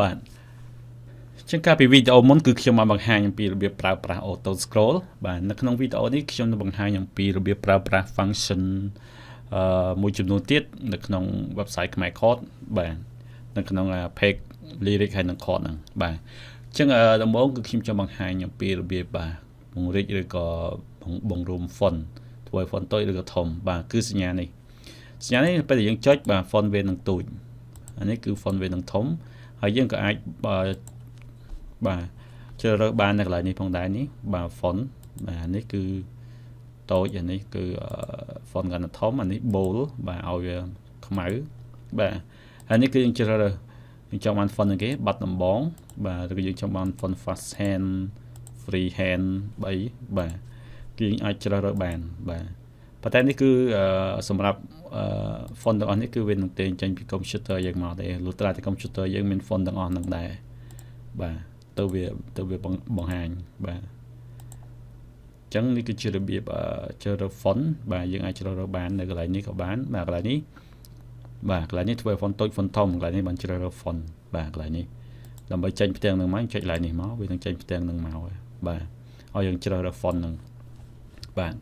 បាទចឹងការពីវីដេអូមុនគឺខ្ញុំបានបង្ហាញអំពីរបៀបប្រើប្រាស់ auto scroll បាទនៅក្នុងវីដេអូនេះខ្ញុំនឹងបង្ហាញអំពីរបៀបប្រើប្រាស់ function មួយចំនួនទៀតនៅក្នុង website Khmer Chords បាទនៅក្នុង page lyric ហើយនឹង chord ហ្នឹងបាទចឹងដំបូងគឺខ្ញុំចង់បង្ហាញអំពីរបៀបបាទបង្រិចឬក៏បង្រួម font ធ្វើឲ្យ font តូចឬក៏ធំបាទគឺសញ្ញានេះពេលដែលយើងចុចបាទ font វានឹងទូចអានេះគឺ font វានឹងធំហើយយើងក៏អាចបាទជ្រើសរើសបាននៅកន្លែងនេះផងដែរនេះបាទ font បាទនេះគឺតូចអានេះគឺ font កាន់តែធំអានេះ bold បាទឲ្យវាខ្មៅបាទហើយនេះគឺយើងជ្រើសរើសយើងចង់បាន font គេបាត់ដំបងបាទឬយើងចង់បាន font fast hand free hand 3បាទគឺយើងអាចជ្រើសរើសបានបាទប៉ុន្តែនេះគឺសម្រាប់font ទាំងអស់នេះគឺវានឹងទាញចេញពី computer យើងមកទេលុះត្រាតែ computer យើងមាន font ទាំងអស់ហ្នឹងដែរបាទទៅវាបង្ហាញបាទអញ្ចឹងនេះគឺជារបៀបជ្រើសរើស font បាទយើងអាចជ្រើសរើសបាននៅកន្លែងនេះក៏បានបាទកន្លែងនេះបាទកន្លែងនេះធ្វើឲ្យ font តូច font ធំកន្លែងនេះបានជ្រើសរើស font បាទកន្លែងនេះដើម្បីចេញផ្ទាំងនឹងមកចុចកន្លែងនេះមកវានឹងចេញផ្ទាំងនឹងមកបាទឲ្យយើងជ្រើសរើស font ហ្នឹងបាទ